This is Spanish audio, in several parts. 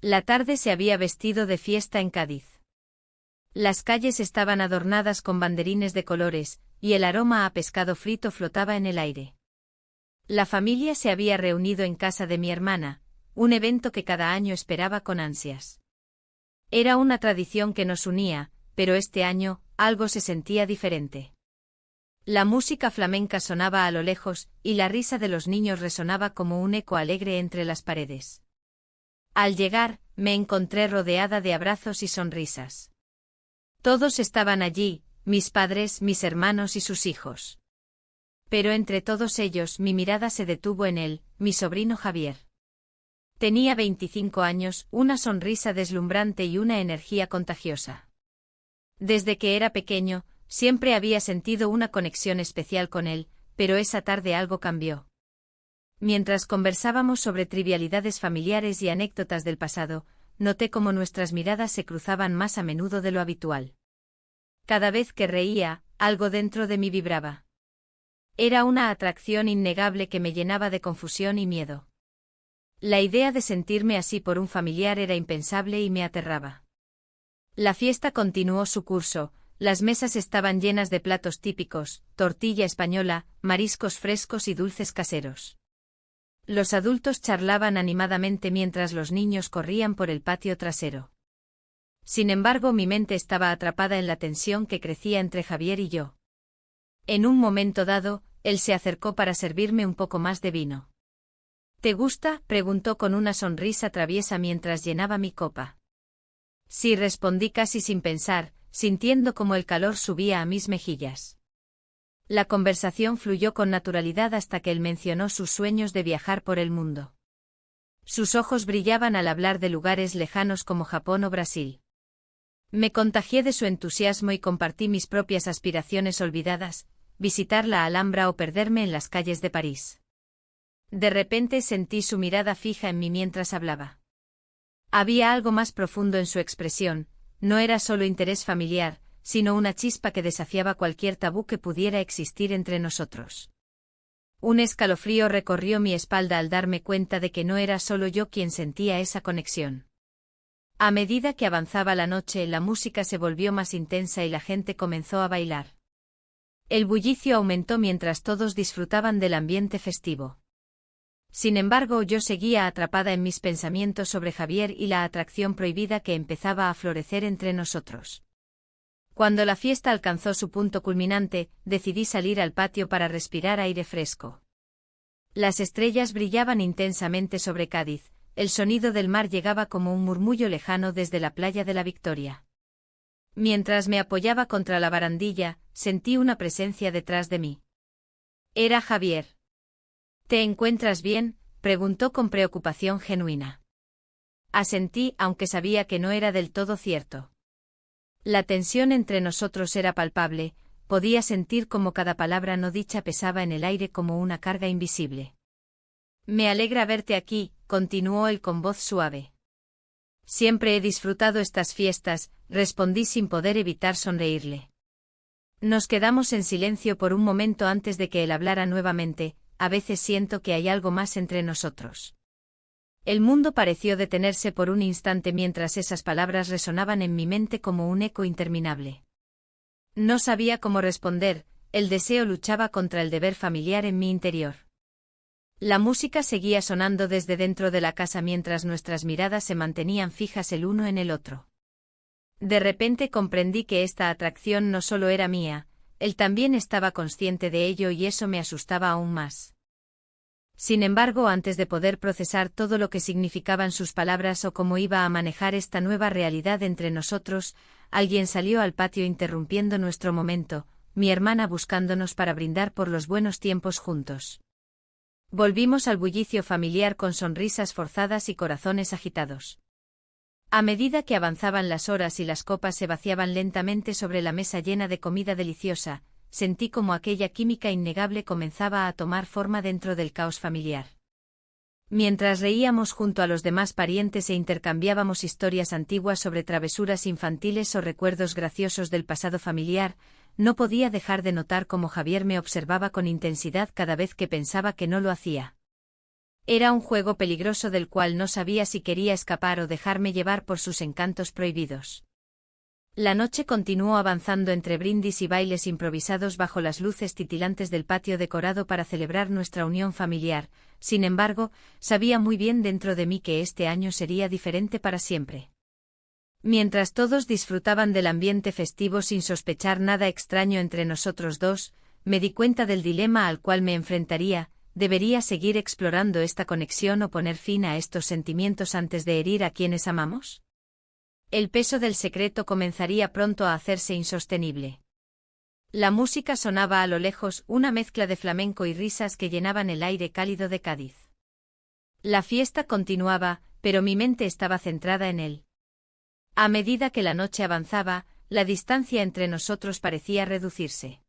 La tarde se había vestido de fiesta en Cádiz. Las calles estaban adornadas con banderines de colores, y el aroma a pescado frito flotaba en el aire. La familia se había reunido en casa de mi hermana, un evento que cada año esperaba con ansias. Era una tradición que nos unía, pero este año, algo se sentía diferente. La música flamenca sonaba a lo lejos, y la risa de los niños resonaba como un eco alegre entre las paredes. Al llegar, me encontré rodeada de abrazos y sonrisas. Todos estaban allí, mis padres, mis hermanos y sus hijos. Pero entre todos ellos mi mirada se detuvo en él, mi sobrino Javier. Tenía 25 años, una sonrisa deslumbrante y una energía contagiosa. Desde que era pequeño, siempre había sentido una conexión especial con él, pero esa tarde algo cambió. Mientras conversábamos sobre trivialidades familiares y anécdotas del pasado, noté cómo nuestras miradas se cruzaban más a menudo de lo habitual. Cada vez que reía, algo dentro de mí vibraba. Era una atracción innegable que me llenaba de confusión y miedo. La idea de sentirme así por un familiar era impensable y me aterraba. La fiesta continuó su curso, las mesas estaban llenas de platos típicos, tortilla española, mariscos frescos y dulces caseros. Los adultos charlaban animadamente mientras los niños corrían por el patio trasero. Sin embargo, mi mente estaba atrapada en la tensión que crecía entre Javier y yo. En un momento dado, él se acercó para servirme un poco más de vino. ¿Te gusta?, preguntó con una sonrisa traviesa mientras llenaba mi copa. Sí, respondí casi sin pensar, sintiendo como el calor subía a mis mejillas. La conversación fluyó con naturalidad hasta que él mencionó sus sueños de viajar por el mundo. Sus ojos brillaban al hablar de lugares lejanos como Japón o Brasil. Me contagié de su entusiasmo y compartí mis propias aspiraciones olvidadas, visitar la Alhambra o perderme en las calles de París. De repente sentí su mirada fija en mí mientras hablaba. Había algo más profundo en su expresión, no era solo interés familiar, sino una chispa que desafiaba cualquier tabú que pudiera existir entre nosotros. Un escalofrío recorrió mi espalda al darme cuenta de que no era solo yo quien sentía esa conexión. A medida que avanzaba la noche, la música se volvió más intensa y la gente comenzó a bailar. El bullicio aumentó mientras todos disfrutaban del ambiente festivo. Sin embargo, yo seguía atrapada en mis pensamientos sobre Javier y la atracción prohibida que empezaba a florecer entre nosotros. Cuando la fiesta alcanzó su punto culminante, decidí salir al patio para respirar aire fresco. Las estrellas brillaban intensamente sobre Cádiz, el sonido del mar llegaba como un murmullo lejano desde la playa de la Victoria. Mientras me apoyaba contra la barandilla, sentí una presencia detrás de mí. Era Javier. ¿Te encuentras bien?, preguntó con preocupación genuina. Asentí, aunque sabía que no era del todo cierto. La tensión entre nosotros era palpable, podía sentir cómo cada palabra no dicha pesaba en el aire como una carga invisible. Me alegra verte aquí, continuó él con voz suave. Siempre he disfrutado estas fiestas, respondí sin poder evitar sonreírle. Nos quedamos en silencio por un momento antes de que él hablara nuevamente. A veces siento que hay algo más entre nosotros. El mundo pareció detenerse por un instante mientras esas palabras resonaban en mi mente como un eco interminable. No sabía cómo responder, el deseo luchaba contra el deber familiar en mi interior. La música seguía sonando desde dentro de la casa mientras nuestras miradas se mantenían fijas el uno en el otro. De repente comprendí que esta atracción no solo era mía, él también estaba consciente de ello y eso me asustaba aún más. Sin embargo, antes de poder procesar todo lo que significaban sus palabras o cómo iba a manejar esta nueva realidad entre nosotros, alguien salió al patio interrumpiendo nuestro momento, mi hermana buscándonos para brindar por los buenos tiempos juntos. Volvimos al bullicio familiar con sonrisas forzadas y corazones agitados. A medida que avanzaban las horas y las copas se vaciaban lentamente sobre la mesa llena de comida deliciosa, sentí como aquella química innegable comenzaba a tomar forma dentro del caos familiar. Mientras reíamos junto a los demás parientes e intercambiábamos historias antiguas sobre travesuras infantiles o recuerdos graciosos del pasado familiar, no podía dejar de notar cómo Javier me observaba con intensidad cada vez que pensaba que no lo hacía. Era un juego peligroso del cual no sabía si quería escapar o dejarme llevar por sus encantos prohibidos. La noche continuó avanzando entre brindis y bailes improvisados bajo las luces titilantes del patio decorado para celebrar nuestra unión familiar. Sin embargo, sabía muy bien dentro de mí que este año sería diferente para siempre. Mientras todos disfrutaban del ambiente festivo sin sospechar nada extraño entre nosotros dos, me di cuenta del dilema al cual me enfrentaría: ¿debería seguir explorando esta conexión o poner fin a estos sentimientos antes de herir a quienes amamos? El peso del secreto comenzaría pronto a hacerse insostenible. La música sonaba a lo lejos, una mezcla de flamenco y risas que llenaban el aire cálido de Cádiz. La fiesta continuaba, pero mi mente estaba centrada en él. A medida que la noche avanzaba, la distancia entre nosotros parecía reducirse.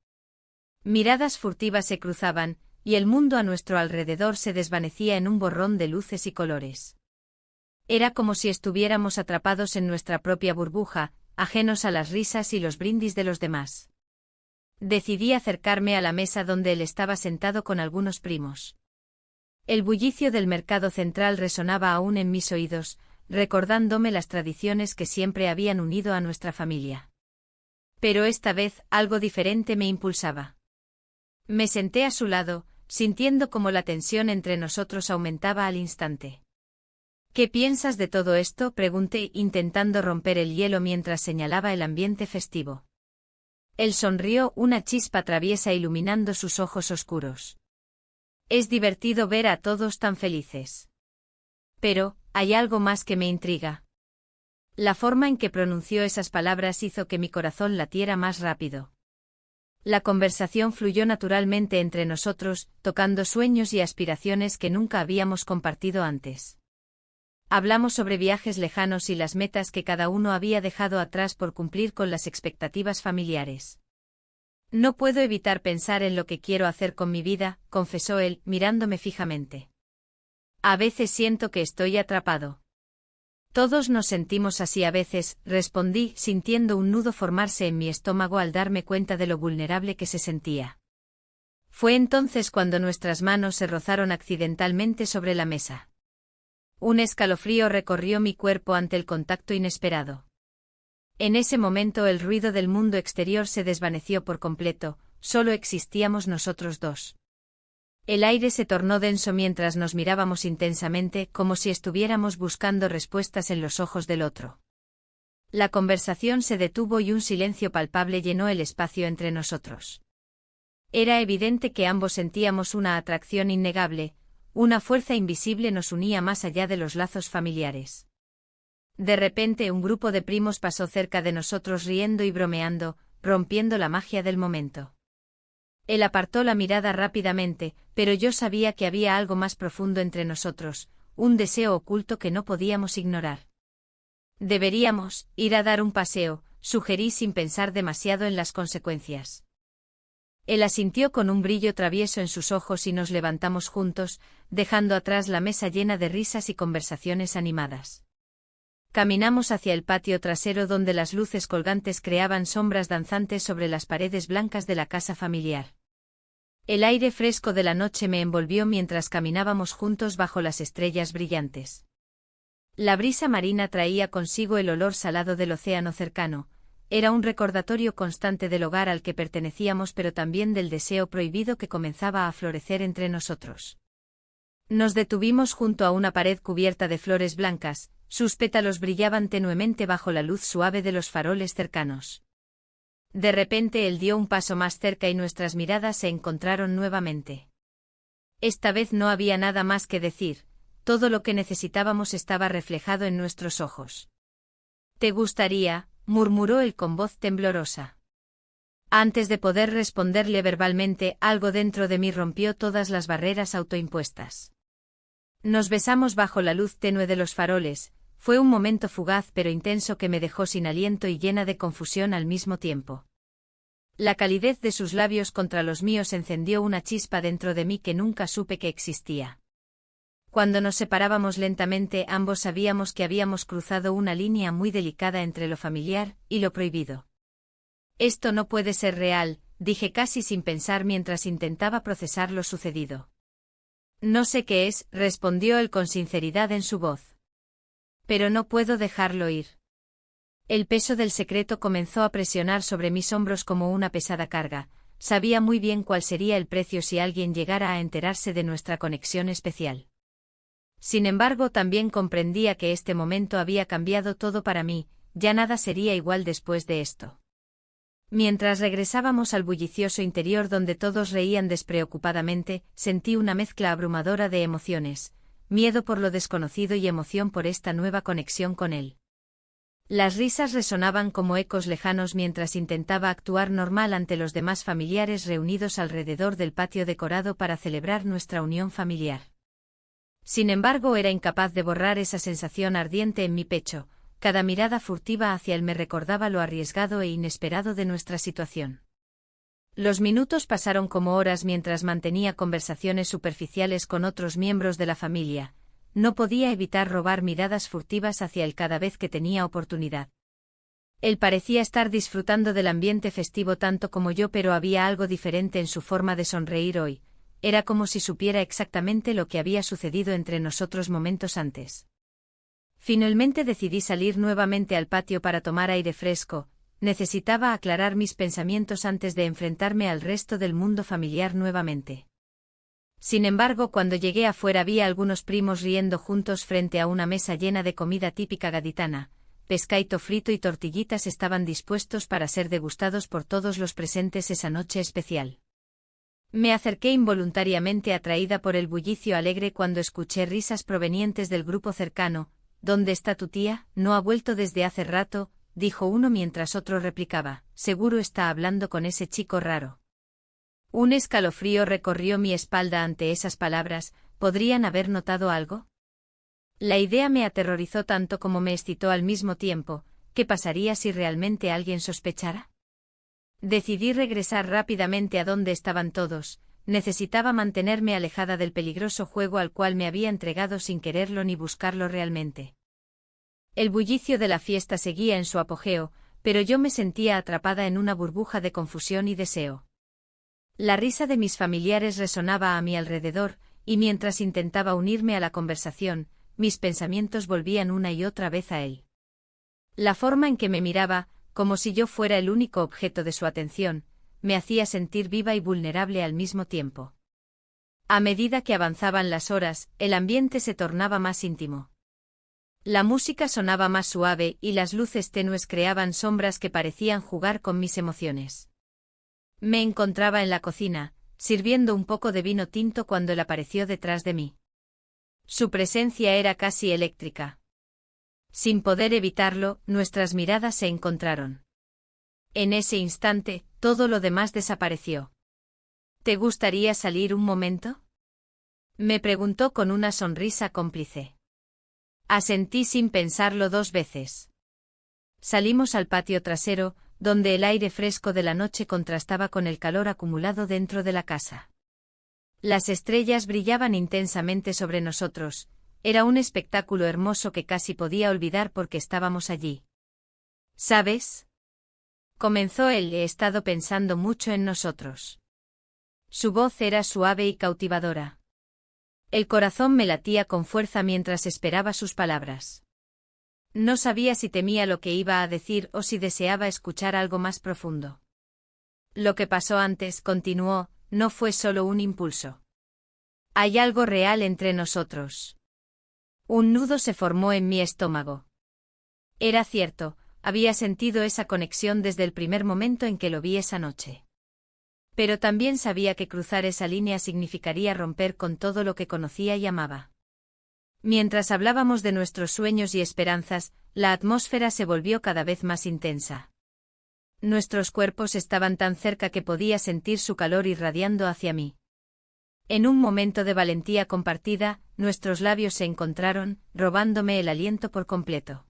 Miradas furtivas se cruzaban, y el mundo a nuestro alrededor se desvanecía en un borrón de luces y colores. Era como si estuviéramos atrapados en nuestra propia burbuja, ajenos a las risas y los brindis de los demás. Decidí acercarme a la mesa donde él estaba sentado con algunos primos. El bullicio del mercado central resonaba aún en mis oídos, recordándome las tradiciones que siempre habían unido a nuestra familia. Pero esta vez algo diferente me impulsaba. Me senté a su lado, sintiendo cómo la tensión entre nosotros aumentaba al instante. ¿Qué piensas de todo esto?, pregunté, intentando romper el hielo mientras señalaba el ambiente festivo. Él sonrió, una chispa traviesa iluminando sus ojos oscuros. Es divertido ver a todos tan felices. Pero, hay algo más que me intriga. La forma en que pronunció esas palabras hizo que mi corazón latiera más rápido. La conversación fluyó naturalmente entre nosotros, tocando sueños y aspiraciones que nunca habíamos compartido antes. Hablamos sobre viajes lejanos y las metas que cada uno había dejado atrás por cumplir con las expectativas familiares. No puedo evitar pensar en lo que quiero hacer con mi vida, confesó él, mirándome fijamente. A veces siento que estoy atrapado. Todos nos sentimos así a veces, respondí, sintiendo un nudo formarse en mi estómago al darme cuenta de lo vulnerable que se sentía. Fue entonces cuando nuestras manos se rozaron accidentalmente sobre la mesa. Un escalofrío recorrió mi cuerpo ante el contacto inesperado. En ese momento el ruido del mundo exterior se desvaneció por completo, solo existíamos nosotros dos. El aire se tornó denso mientras nos mirábamos intensamente, como si estuviéramos buscando respuestas en los ojos del otro. La conversación se detuvo y un silencio palpable llenó el espacio entre nosotros. Era evidente que ambos sentíamos una atracción innegable. Una fuerza invisible nos unía más allá de los lazos familiares. De repente un grupo de primos pasó cerca de nosotros riendo y bromeando, rompiendo la magia del momento. Él apartó la mirada rápidamente, pero yo sabía que había algo más profundo entre nosotros, un deseo oculto que no podíamos ignorar. Deberíamos ir a dar un paseo, sugerí sin pensar demasiado en las consecuencias. Él asintió con un brillo travieso en sus ojos y nos levantamos juntos, dejando atrás la mesa llena de risas y conversaciones animadas. Caminamos hacia el patio trasero donde las luces colgantes creaban sombras danzantes sobre las paredes blancas de la casa familiar. El aire fresco de la noche me envolvió mientras caminábamos juntos bajo las estrellas brillantes. La brisa marina traía consigo el olor salado del océano cercano. Era un recordatorio constante del hogar al que pertenecíamos, pero también del deseo prohibido que comenzaba a florecer entre nosotros. Nos detuvimos junto a una pared cubierta de flores blancas, sus pétalos brillaban tenuemente bajo la luz suave de los faroles cercanos. De repente él dio un paso más cerca y nuestras miradas se encontraron nuevamente. Esta vez no había nada más que decir, todo lo que necesitábamos estaba reflejado en nuestros ojos. ¿Te gustaría?, murmuró él con voz temblorosa. Antes de poder responderle verbalmente, algo dentro de mí rompió todas las barreras autoimpuestas. Nos besamos bajo la luz tenue de los faroles. Fue un momento fugaz pero intenso que me dejó sin aliento y llena de confusión al mismo tiempo. La calidez de sus labios contra los míos encendió una chispa dentro de mí que nunca supe que existía. Cuando nos separábamos lentamente, ambos sabíamos que habíamos cruzado una línea muy delicada entre lo familiar y lo prohibido. Esto no puede ser real, dije casi sin pensar mientras intentaba procesar lo sucedido. No sé qué es, respondió él con sinceridad en su voz. Pero no puedo dejarlo ir. El peso del secreto comenzó a presionar sobre mis hombros como una pesada carga. Sabía muy bien cuál sería el precio si alguien llegara a enterarse de nuestra conexión especial. Sin embargo, también comprendía que este momento había cambiado todo para mí, ya nada sería igual después de esto. Mientras regresábamos al bullicioso interior donde todos reían despreocupadamente, sentí una mezcla abrumadora de emociones, miedo por lo desconocido y emoción por esta nueva conexión con él. Las risas resonaban como ecos lejanos mientras intentaba actuar normal ante los demás familiares reunidos alrededor del patio decorado para celebrar nuestra unión familiar. Sin embargo, era incapaz de borrar esa sensación ardiente en mi pecho. Cada mirada furtiva hacia él me recordaba lo arriesgado e inesperado de nuestra situación. Los minutos pasaron como horas mientras mantenía conversaciones superficiales con otros miembros de la familia. No podía evitar robar miradas furtivas hacia él cada vez que tenía oportunidad. Él parecía estar disfrutando del ambiente festivo tanto como yo, pero había algo diferente en su forma de sonreír hoy. Era como si supiera exactamente lo que había sucedido entre nosotros momentos antes. Finalmente decidí salir nuevamente al patio para tomar aire fresco. Necesitaba aclarar mis pensamientos antes de enfrentarme al resto del mundo familiar nuevamente. Sin embargo, cuando llegué afuera vi a algunos primos riendo juntos frente a una mesa llena de comida típica gaditana. Pescado frito y tortillitas estaban dispuestos para ser degustados por todos los presentes esa noche especial. Me acerqué involuntariamente atraída por el bullicio alegre cuando escuché risas provenientes del grupo cercano. «¿Dónde está tu tía? No ha vuelto desde hace rato», dijo uno mientras otro replicaba, «Seguro está hablando con ese chico raro». Un escalofrío recorrió mi espalda ante esas palabras. ¿Podrían haber notado algo? La idea me aterrorizó tanto como me excitó al mismo tiempo. ¿Qué pasaría si realmente alguien sospechara? Decidí regresar rápidamente a donde estaban todos. Necesitaba mantenerme alejada del peligroso juego al cual me había entregado sin quererlo ni buscarlo realmente. El bullicio de la fiesta seguía en su apogeo, pero yo me sentía atrapada en una burbuja de confusión y deseo. La risa de mis familiares resonaba a mi alrededor, y mientras intentaba unirme a la conversación, mis pensamientos volvían una y otra vez a él. La forma en que me miraba, como si yo fuera el único objeto de su atención, me hacía sentir viva y vulnerable al mismo tiempo. A medida que avanzaban las horas, el ambiente se tornaba más íntimo. La música sonaba más suave y las luces tenues creaban sombras que parecían jugar con mis emociones. Me encontraba en la cocina, sirviendo un poco de vino tinto cuando él apareció detrás de mí. Su presencia era casi eléctrica. Sin poder evitarlo, nuestras miradas se encontraron. En ese instante, todo lo demás desapareció. ¿Te gustaría salir un momento?, me preguntó con una sonrisa cómplice. Asentí sin pensarlo dos veces. Salimos al patio trasero, donde el aire fresco de la noche contrastaba con el calor acumulado dentro de la casa. Las estrellas brillaban intensamente sobre nosotros. Era un espectáculo hermoso que casi podía olvidar porque estábamos allí. ¿Sabes?, comenzó él, he estado pensando mucho en nosotros. Su voz era suave y cautivadora. El corazón me latía con fuerza mientras esperaba sus palabras. No sabía si temía lo que iba a decir o si deseaba escuchar algo más profundo. Lo que pasó antes, continuó, no fue solo un impulso. Hay algo real entre nosotros. Un nudo se formó en mi estómago. Era cierto, había sentido esa conexión desde el primer momento en que lo vi esa noche. Pero también sabía que cruzar esa línea significaría romper con todo lo que conocía y amaba. Mientras hablábamos de nuestros sueños y esperanzas, la atmósfera se volvió cada vez más intensa. Nuestros cuerpos estaban tan cerca que podía sentir su calor irradiando hacia mí. En un momento de valentía compartida, nuestros labios se encontraron, robándome el aliento por completo.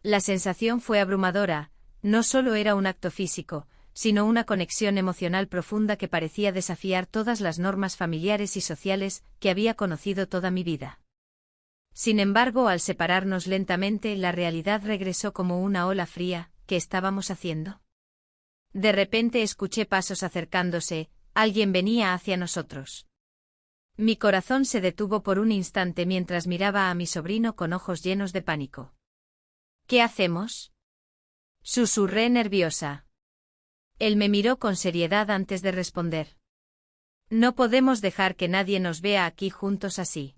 La sensación fue abrumadora. No solo era un acto físico, sino una conexión emocional profunda que parecía desafiar todas las normas familiares y sociales que había conocido toda mi vida. Sin embargo, al separarnos lentamente, la realidad regresó como una ola fría. ¿Qué estábamos haciendo? De repente escuché pasos acercándose. Alguien venía hacia nosotros. Mi corazón se detuvo por un instante mientras miraba a mi sobrino con ojos llenos de pánico. ¿Qué hacemos?, susurré nerviosa. Él me miró con seriedad antes de responder. No podemos dejar que nadie nos vea aquí juntos así.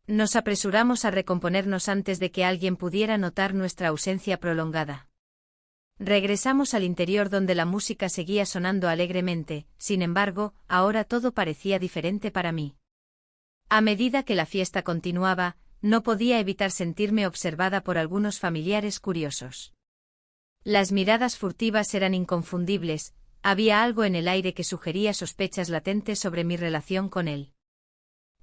Nos apresuramos a recomponernos antes de que alguien pudiera notar nuestra ausencia prolongada. Regresamos al interior donde la música seguía sonando alegremente, sin embargo, ahora todo parecía diferente para mí. A medida que la fiesta continuaba, no podía evitar sentirme observada por algunos familiares curiosos. Las miradas furtivas eran inconfundibles, había algo en el aire que sugería sospechas latentes sobre mi relación con él.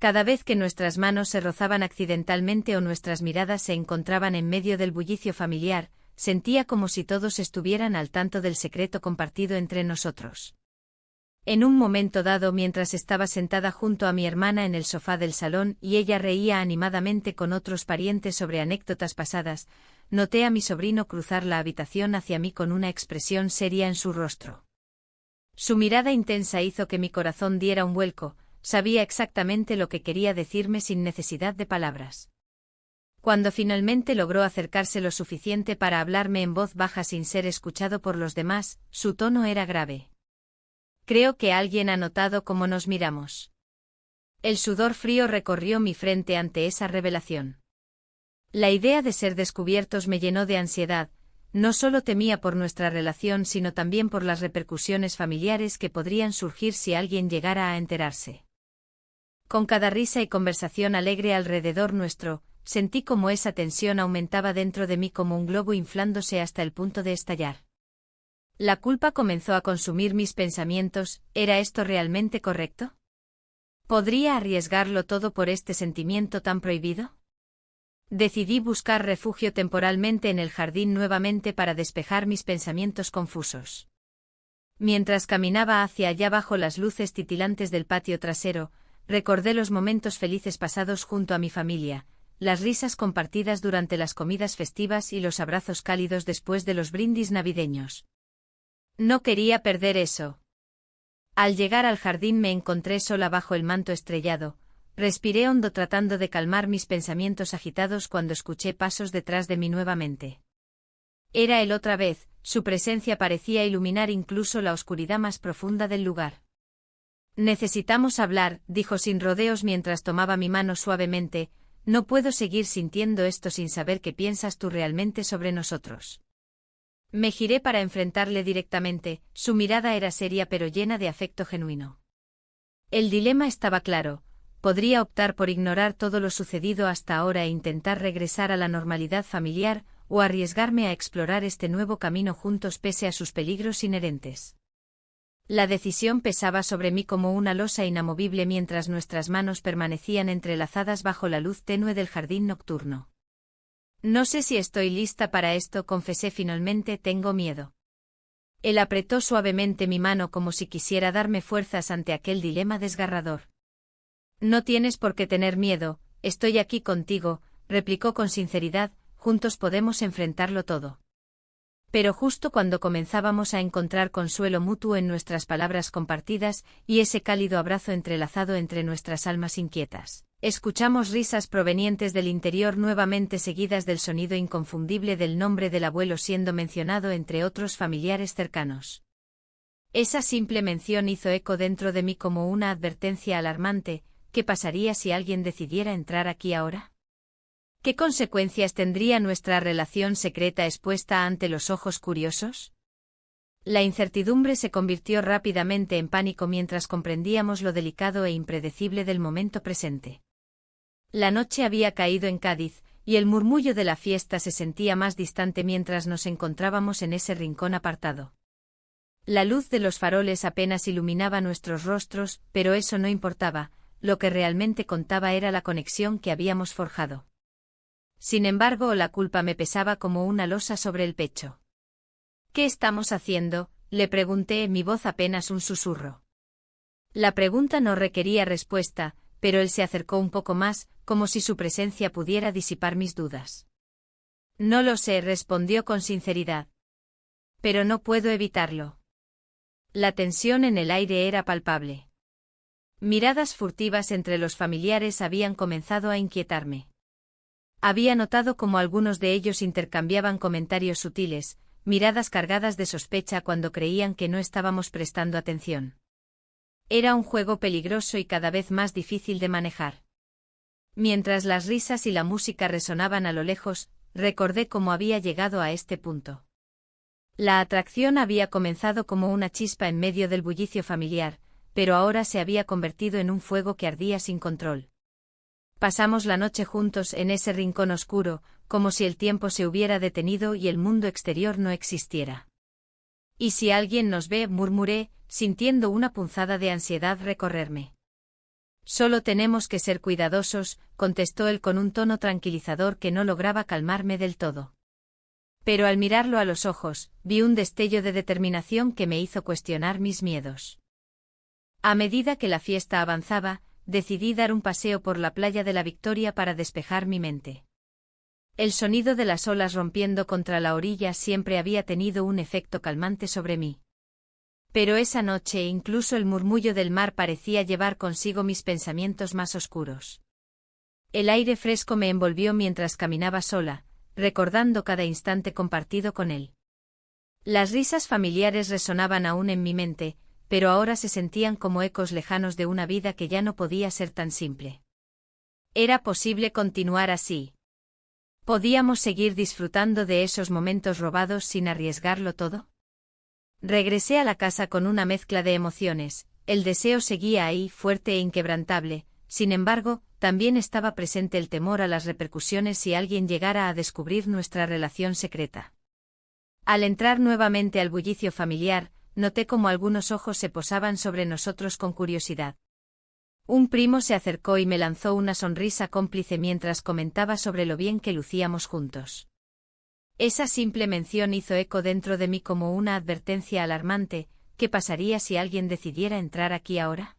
Cada vez que nuestras manos se rozaban accidentalmente o nuestras miradas se encontraban en medio del bullicio familiar, sentía como si todos estuvieran al tanto del secreto compartido entre nosotros. En un momento dado, mientras estaba sentada junto a mi hermana en el sofá del salón y ella reía animadamente con otros parientes sobre anécdotas pasadas, noté a mi sobrino cruzar la habitación hacia mí con una expresión seria en su rostro. Su mirada intensa hizo que mi corazón diera un vuelco, sabía exactamente lo que quería decirme sin necesidad de palabras. Cuando finalmente logró acercarse lo suficiente para hablarme en voz baja sin ser escuchado por los demás, su tono era grave. Creo que alguien ha notado cómo nos miramos. El sudor frío recorrió mi frente ante esa revelación. La idea de ser descubiertos me llenó de ansiedad, no solo temía por nuestra relación sino también por las repercusiones familiares que podrían surgir si alguien llegara a enterarse. Con cada risa y conversación alegre alrededor nuestro, sentí como esa tensión aumentaba dentro de mí como un globo inflándose hasta el punto de estallar. La culpa comenzó a consumir mis pensamientos, ¿era esto realmente correcto? ¿Podría arriesgarlo todo por este sentimiento tan prohibido? Decidí buscar refugio temporalmente en el jardín nuevamente para despejar mis pensamientos confusos. Mientras caminaba hacia allá bajo las luces titilantes del patio trasero, recordé los momentos felices pasados junto a mi familia, las risas compartidas durante las comidas festivas y los abrazos cálidos después de los brindis navideños. No quería perder eso. Al llegar al jardín me encontré sola bajo el manto estrellado, respiré hondo tratando de calmar mis pensamientos agitados cuando escuché pasos detrás de mí nuevamente. Era él otra vez, su presencia parecía iluminar incluso la oscuridad más profunda del lugar. Necesitamos hablar, dijo sin rodeos mientras tomaba mi mano suavemente, no puedo seguir sintiendo esto sin saber qué piensas tú realmente sobre nosotros. Me giré para enfrentarle directamente, su mirada era seria pero llena de afecto genuino. El dilema estaba claro, podría optar por ignorar todo lo sucedido hasta ahora e intentar regresar a la normalidad familiar, o arriesgarme a explorar este nuevo camino juntos pese a sus peligros inherentes. La decisión pesaba sobre mí como una losa inamovible mientras nuestras manos permanecían entrelazadas bajo la luz tenue del jardín nocturno. No sé si estoy lista para esto, confesé finalmente, tengo miedo. Él apretó suavemente mi mano como si quisiera darme fuerzas ante aquel dilema desgarrador. No tienes por qué tener miedo, estoy aquí contigo, replicó con sinceridad, juntos podemos enfrentarlo todo. Pero justo cuando comenzábamos a encontrar consuelo mutuo en nuestras palabras compartidas y ese cálido abrazo entrelazado entre nuestras almas inquietas, escuchamos risas provenientes del interior nuevamente seguidas del sonido inconfundible del nombre del abuelo siendo mencionado entre otros familiares cercanos. Esa simple mención hizo eco dentro de mí como una advertencia alarmante. ¿Qué pasaría si alguien decidiera entrar aquí ahora? ¿Qué consecuencias tendría nuestra relación secreta expuesta ante los ojos curiosos? La incertidumbre se convirtió rápidamente en pánico mientras comprendíamos lo delicado e impredecible del momento presente. La noche había caído en Cádiz, y el murmullo de la fiesta se sentía más distante mientras nos encontrábamos en ese rincón apartado. La luz de los faroles apenas iluminaba nuestros rostros, pero eso no importaba, lo que realmente contaba era la conexión que habíamos forjado. Sin embargo, la culpa me pesaba como una losa sobre el pecho. ¿Qué estamos haciendo?, le pregunté, mi voz apenas un susurro. La pregunta no requería respuesta, pero él se acercó un poco más, como si su presencia pudiera disipar mis dudas. No lo sé, respondió con sinceridad. Pero no puedo evitarlo. La tensión en el aire era palpable. Miradas furtivas entre los familiares habían comenzado a inquietarme. Había notado cómo algunos de ellos intercambiaban comentarios sutiles, miradas cargadas de sospecha cuando creían que no estábamos prestando atención. Era un juego peligroso y cada vez más difícil de manejar. Mientras las risas y la música resonaban a lo lejos, recordé cómo había llegado a este punto. La atracción había comenzado como una chispa en medio del bullicio familiar, pero ahora se había convertido en un fuego que ardía sin control. Pasamos la noche juntos en ese rincón oscuro, como si el tiempo se hubiera detenido y el mundo exterior no existiera. «¿Y si alguien nos ve?», murmuré, sintiendo una punzada de ansiedad recorrerme. «Solo tenemos que ser cuidadosos», contestó él con un tono tranquilizador que no lograba calmarme del todo. Pero al mirarlo a los ojos, vi un destello de determinación que me hizo cuestionar mis miedos. A medida que la fiesta avanzaba, decidí dar un paseo por la playa de la Victoria para despejar mi mente. El sonido de las olas rompiendo contra la orilla siempre había tenido un efecto calmante sobre mí. Pero esa noche incluso el murmullo del mar parecía llevar consigo mis pensamientos más oscuros. El aire fresco me envolvió mientras caminaba sola, recordando cada instante compartido con él. Las risas familiares resonaban aún en mi mente, pero ahora se sentían como ecos lejanos de una vida que ya no podía ser tan simple. ¿Era posible continuar así? ¿Podíamos seguir disfrutando de esos momentos robados sin arriesgarlo todo? Regresé a la casa con una mezcla de emociones. El deseo seguía ahí, fuerte e inquebrantable, sin embargo, también estaba presente el temor a las repercusiones si alguien llegara a descubrir nuestra relación secreta. Al entrar nuevamente al bullicio familiar, noté cómo algunos ojos se posaban sobre nosotros con curiosidad. Un primo se acercó y me lanzó una sonrisa cómplice mientras comentaba sobre lo bien que lucíamos juntos. Esa simple mención hizo eco dentro de mí como una advertencia alarmante. ¿Qué pasaría si alguien decidiera entrar aquí ahora?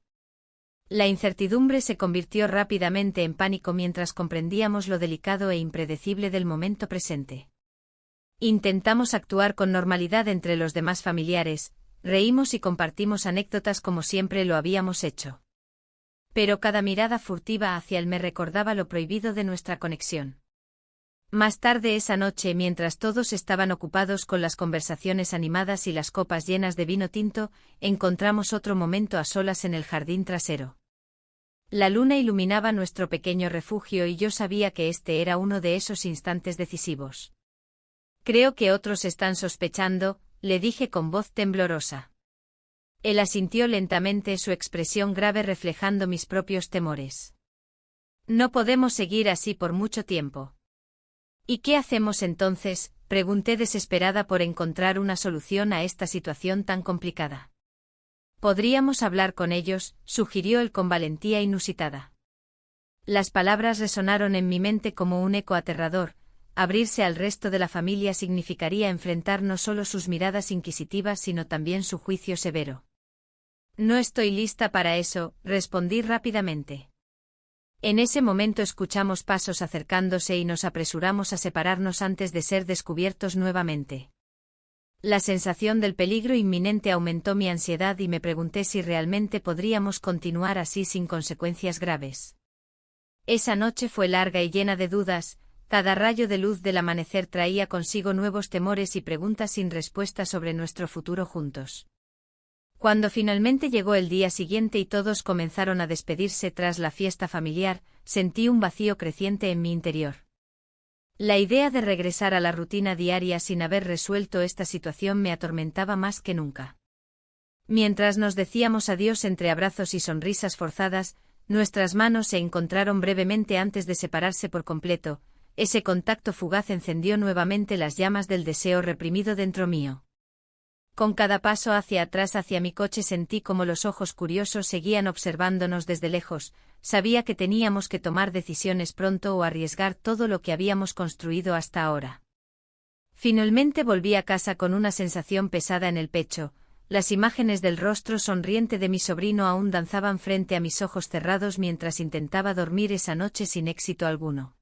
La incertidumbre se convirtió rápidamente en pánico mientras comprendíamos lo delicado e impredecible del momento presente. Intentamos actuar con normalidad entre los demás familiares, reímos y compartimos anécdotas como siempre lo habíamos hecho. Pero cada mirada furtiva hacia él me recordaba lo prohibido de nuestra conexión. Más tarde esa noche, mientras todos estaban ocupados con las conversaciones animadas y las copas llenas de vino tinto, encontramos otro momento a solas en el jardín trasero. La luna iluminaba nuestro pequeño refugio y yo sabía que este era uno de esos instantes decisivos. «Creo que otros están sospechando», le dije con voz temblorosa. Él asintió lentamente, su expresión grave reflejando mis propios temores. «No podemos seguir así por mucho tiempo». «¿Y qué hacemos entonces?», pregunté desesperada por encontrar una solución a esta situación tan complicada. «Podríamos hablar con ellos», sugirió él con valentía inusitada. Las palabras resonaron en mi mente como un eco aterrador. Abrirse al resto de la familia significaría enfrentar no solo sus miradas inquisitivas sino también su juicio severo. «No estoy lista para eso», respondí rápidamente. En ese momento escuchamos pasos acercándose y nos apresuramos a separarnos antes de ser descubiertos nuevamente. La sensación del peligro inminente aumentó mi ansiedad y me pregunté si realmente podríamos continuar así sin consecuencias graves. Esa noche fue larga y llena de dudas. Cada rayo de luz del amanecer traía consigo nuevos temores y preguntas sin respuesta sobre nuestro futuro juntos. Cuando finalmente llegó el día siguiente y todos comenzaron a despedirse tras la fiesta familiar, sentí un vacío creciente en mi interior. La idea de regresar a la rutina diaria sin haber resuelto esta situación me atormentaba más que nunca. Mientras nos decíamos adiós entre abrazos y sonrisas forzadas, nuestras manos se encontraron brevemente antes de separarse por completo. Ese contacto fugaz encendió nuevamente las llamas del deseo reprimido dentro mío. Con cada paso hacia atrás hacia mi coche sentí como los ojos curiosos seguían observándonos desde lejos. Sabía que teníamos que tomar decisiones pronto o arriesgar todo lo que habíamos construido hasta ahora. Finalmente volví a casa con una sensación pesada en el pecho. Las imágenes del rostro sonriente de mi sobrino aún danzaban frente a mis ojos cerrados mientras intentaba dormir esa noche sin éxito alguno.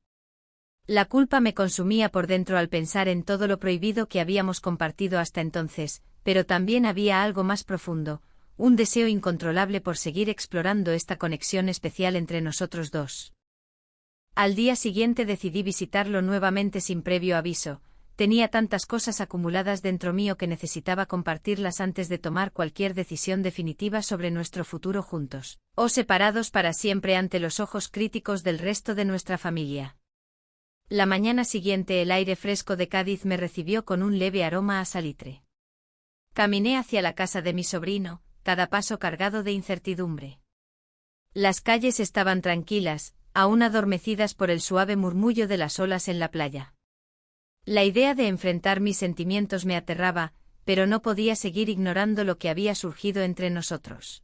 La culpa me consumía por dentro al pensar en todo lo prohibido que habíamos compartido hasta entonces, pero también había algo más profundo, un deseo incontrolable por seguir explorando esta conexión especial entre nosotros dos. Al día siguiente decidí visitarlo nuevamente sin previo aviso. Tenía tantas cosas acumuladas dentro mío que necesitaba compartirlas antes de tomar cualquier decisión definitiva sobre nuestro futuro juntos, o separados para siempre ante los ojos críticos del resto de nuestra familia. La mañana siguiente el aire fresco de Cádiz me recibió con un leve aroma a salitre. Caminé hacia la casa de mi sobrino, cada paso cargado de incertidumbre. Las calles estaban tranquilas, aún adormecidas por el suave murmullo de las olas en la playa. La idea de enfrentar mis sentimientos me aterraba, pero no podía seguir ignorando lo que había surgido entre nosotros.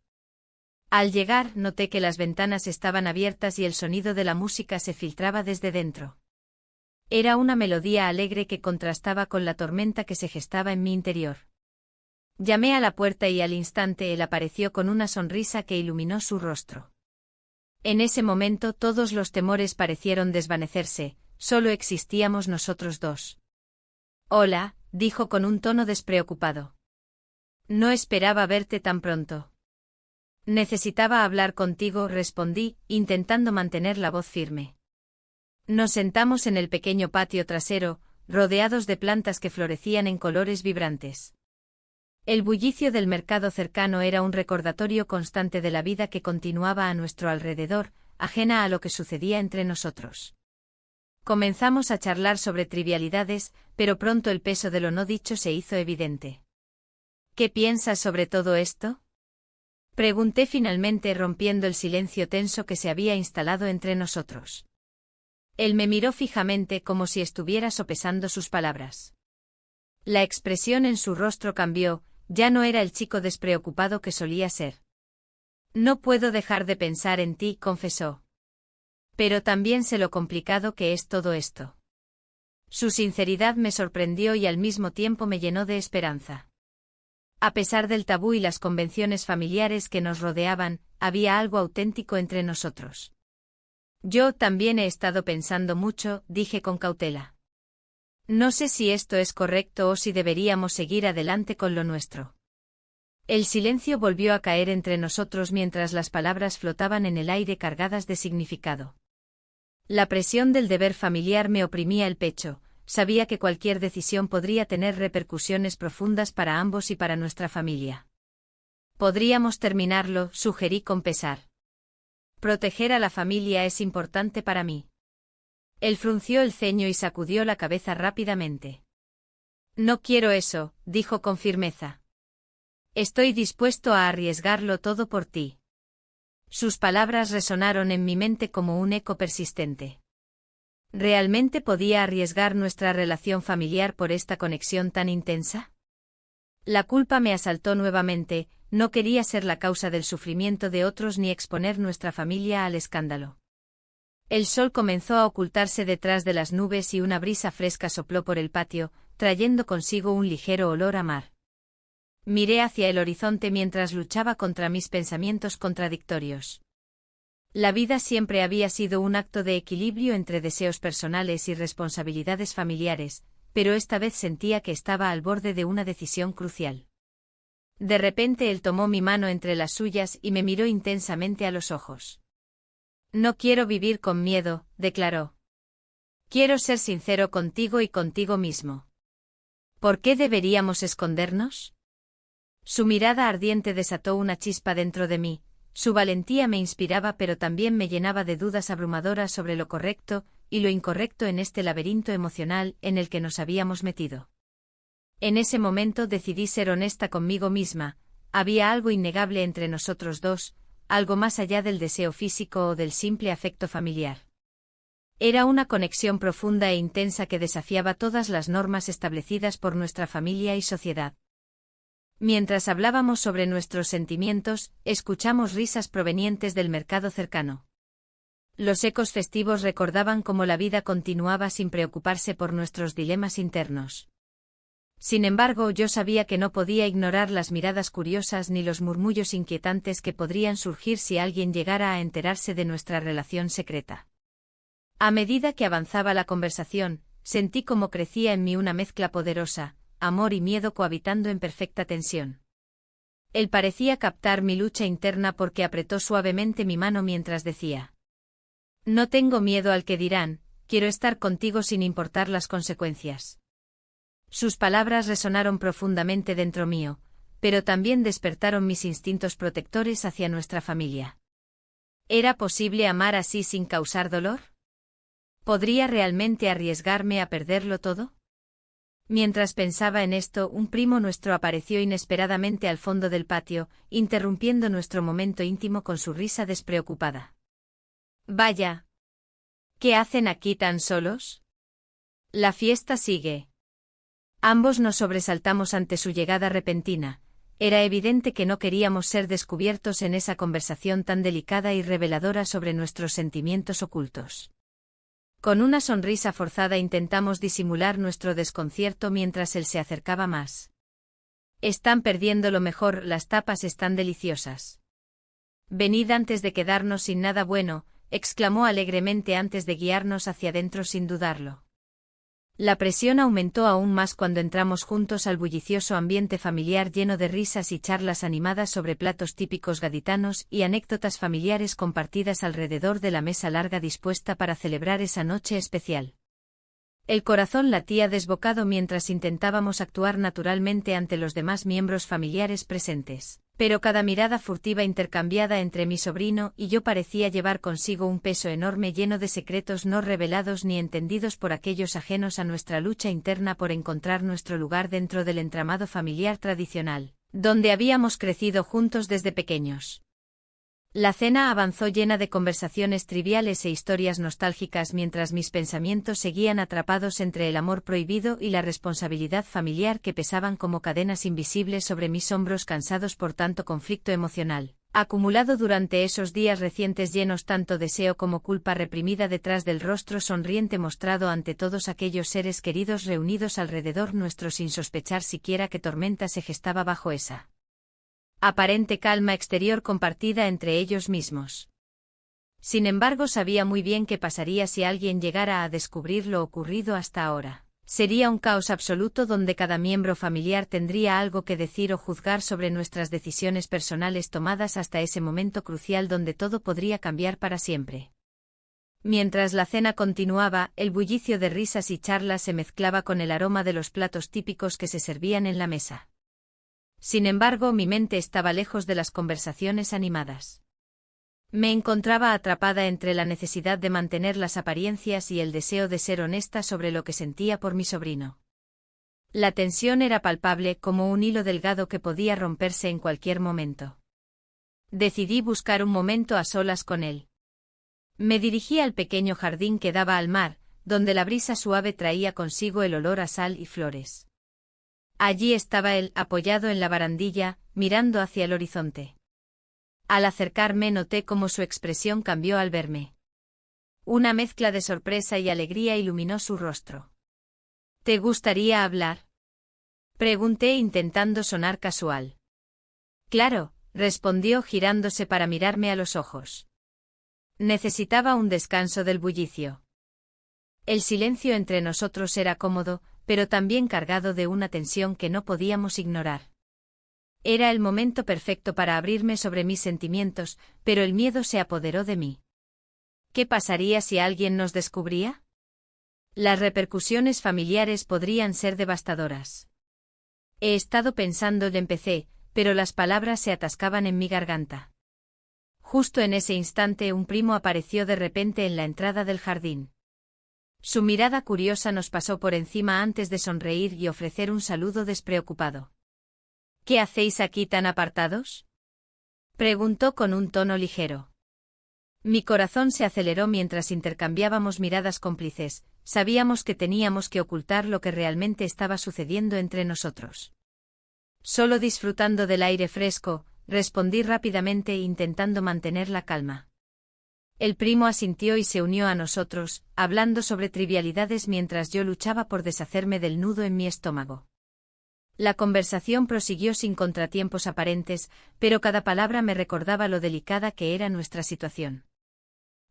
Al llegar, noté que las ventanas estaban abiertas y el sonido de la música se filtraba desde dentro. Era una melodía alegre que contrastaba con la tormenta que se gestaba en mi interior. Llamé a la puerta y al instante él apareció con una sonrisa que iluminó su rostro. En ese momento todos los temores parecieron desvanecerse, solo existíamos nosotros dos. «Hola», dijo con un tono despreocupado. «No esperaba verte tan pronto». «Necesitaba hablar contigo», respondí, intentando mantener la voz firme. Nos sentamos en el pequeño patio trasero, rodeados de plantas que florecían en colores vibrantes. El bullicio del mercado cercano era un recordatorio constante de la vida que continuaba a nuestro alrededor, ajena a lo que sucedía entre nosotros. Comenzamos a charlar sobre trivialidades, pero pronto el peso de lo no dicho se hizo evidente. «¿Qué piensas sobre todo esto?», pregunté finalmente, rompiendo el silencio tenso que se había instalado entre nosotros. Él me miró fijamente como si estuviera sopesando sus palabras. La expresión en su rostro cambió, ya no era el chico despreocupado que solía ser. «No puedo dejar de pensar en ti», confesó. «Pero también sé lo complicado que es todo esto». Su sinceridad me sorprendió y al mismo tiempo me llenó de esperanza. A pesar del tabú y las convenciones familiares que nos rodeaban, había algo auténtico entre nosotros. «Yo también he estado pensando mucho», dije con cautela. «No sé si esto es correcto o si deberíamos seguir adelante con lo nuestro». El silencio volvió a caer entre nosotros mientras las palabras flotaban en el aire cargadas de significado. La presión del deber familiar me oprimía el pecho, sabía que cualquier decisión podría tener repercusiones profundas para ambos y para nuestra familia. «Podríamos terminarlo», sugerí con pesar. «Proteger a la familia es importante para mí». Él frunció el ceño y sacudió la cabeza rápidamente. «No quiero eso», dijo con firmeza. «Estoy dispuesto a arriesgarlo todo por ti». Sus palabras resonaron en mi mente como un eco persistente. ¿Realmente podía arriesgar nuestra relación familiar por esta conexión tan intensa? La culpa me asaltó nuevamente, no quería ser la causa del sufrimiento de otros ni exponer nuestra familia al escándalo. El sol comenzó a ocultarse detrás de las nubes y una brisa fresca sopló por el patio, trayendo consigo un ligero olor a mar. Miré hacia el horizonte mientras luchaba contra mis pensamientos contradictorios. La vida siempre había sido un acto de equilibrio entre deseos personales y responsabilidades familiares, pero esta vez sentía que estaba al borde de una decisión crucial. De repente él tomó mi mano entre las suyas y me miró intensamente a los ojos. «No quiero vivir con miedo», declaró. «Quiero ser sincero contigo y contigo mismo». «¿Por qué deberíamos escondernos?». Su mirada ardiente desató una chispa dentro de mí, su valentía me inspiraba pero también me llenaba de dudas abrumadoras sobre lo correcto y lo incorrecto en este laberinto emocional en el que nos habíamos metido. En ese momento decidí ser honesta conmigo misma, había algo innegable entre nosotros dos, algo más allá del deseo físico o del simple afecto familiar. Era una conexión profunda e intensa que desafiaba todas las normas establecidas por nuestra familia y sociedad. Mientras hablábamos sobre nuestros sentimientos, escuchamos risas provenientes del mercado cercano. Los ecos festivos recordaban cómo la vida continuaba sin preocuparse por nuestros dilemas internos. Sin embargo, yo sabía que no podía ignorar las miradas curiosas ni los murmullos inquietantes que podrían surgir si alguien llegara a enterarse de nuestra relación secreta. A medida que avanzaba la conversación, sentí cómo crecía en mí una mezcla poderosa, amor y miedo cohabitando en perfecta tensión. Él parecía captar mi lucha interna porque apretó suavemente mi mano mientras decía: «No tengo miedo al que dirán, quiero estar contigo sin importar las consecuencias». Sus palabras resonaron profundamente dentro mío, pero también despertaron mis instintos protectores hacia nuestra familia. ¿Era posible amar así sin causar dolor? ¿Podría realmente arriesgarme a perderlo todo? Mientras pensaba en esto, un primo nuestro apareció inesperadamente al fondo del patio, interrumpiendo nuestro momento íntimo con su risa despreocupada. «Vaya. ¿Qué hacen aquí tan solos? La fiesta sigue». Ambos nos sobresaltamos ante su llegada repentina. Era evidente que no queríamos ser descubiertos en esa conversación tan delicada y reveladora sobre nuestros sentimientos ocultos. Con una sonrisa forzada intentamos disimular nuestro desconcierto mientras él se acercaba más. «Están perdiendo lo mejor, las tapas están deliciosas. Venid antes de quedarnos sin nada bueno», exclamó alegremente antes de guiarnos hacia adentro sin dudarlo. La presión aumentó aún más cuando entramos juntos al bullicioso ambiente familiar lleno de risas y charlas animadas sobre platos típicos gaditanos y anécdotas familiares compartidas alrededor de la mesa larga dispuesta para celebrar esa noche especial. El corazón latía desbocado mientras intentábamos actuar naturalmente ante los demás miembros familiares presentes, pero cada mirada furtiva intercambiada entre mi sobrino y yo parecía llevar consigo un peso enorme lleno de secretos no revelados ni entendidos por aquellos ajenos a nuestra lucha interna por encontrar nuestro lugar dentro del entramado familiar tradicional, donde habíamos crecido juntos desde pequeños. La cena avanzó llena de conversaciones triviales e historias nostálgicas mientras mis pensamientos seguían atrapados entre el amor prohibido y la responsabilidad familiar que pesaban como cadenas invisibles sobre mis hombros cansados por tanto conflicto emocional, acumulado durante esos días recientes llenos tanto deseo como culpa reprimida detrás del rostro sonriente mostrado ante todos aquellos seres queridos reunidos alrededor nuestro sin sospechar siquiera que tormenta se gestaba bajo esa aparente calma exterior compartida entre ellos mismos. Sin embargo, sabía muy bien qué pasaría si alguien llegara a descubrir lo ocurrido hasta ahora. Sería un caos absoluto donde cada miembro familiar tendría algo que decir o juzgar sobre nuestras decisiones personales tomadas hasta ese momento crucial donde todo podría cambiar para siempre. Mientras la cena continuaba, el bullicio de risas y charlas se mezclaba con el aroma de los platos típicos que se servían en la mesa. Sin embargo, mi mente estaba lejos de las conversaciones animadas. Me encontraba atrapada entre la necesidad de mantener las apariencias y el deseo de ser honesta sobre lo que sentía por mi sobrino. La tensión era palpable como un hilo delgado que podía romperse en cualquier momento. Decidí buscar un momento a solas con él. Me dirigí al pequeño jardín que daba al mar, donde la brisa suave traía consigo el olor a sal y flores. Allí estaba él, apoyado en la barandilla, mirando hacia el horizonte. Al acercarme noté cómo su expresión cambió al verme. Una mezcla de sorpresa y alegría iluminó su rostro. ¿Te gustaría hablar?, pregunté intentando sonar casual. Claro, respondió girándose para mirarme a los ojos. Necesitaba un descanso del bullicio. El silencio entre nosotros era cómodo, pero también cargado de una tensión que no podíamos ignorar. Era el momento perfecto para abrirme sobre mis sentimientos, pero el miedo se apoderó de mí. ¿Qué pasaría si alguien nos descubría? Las repercusiones familiares podrían ser devastadoras. He estado pensando, empecé, pero las palabras se atascaban en mi garganta. Justo en ese instante un primo apareció de repente en la entrada del jardín. Su mirada curiosa nos pasó por encima antes de sonreír y ofrecer un saludo despreocupado. ¿Qué hacéis aquí tan apartados?, preguntó con un tono ligero. Mi corazón se aceleró mientras intercambiábamos miradas cómplices. Sabíamos que teníamos que ocultar lo que realmente estaba sucediendo entre nosotros. Solo disfrutando del aire fresco, respondí rápidamente intentando mantener la calma. El primo asintió y se unió a nosotros, hablando sobre trivialidades mientras yo luchaba por deshacerme del nudo en mi estómago. La conversación prosiguió sin contratiempos aparentes, pero cada palabra me recordaba lo delicada que era nuestra situación.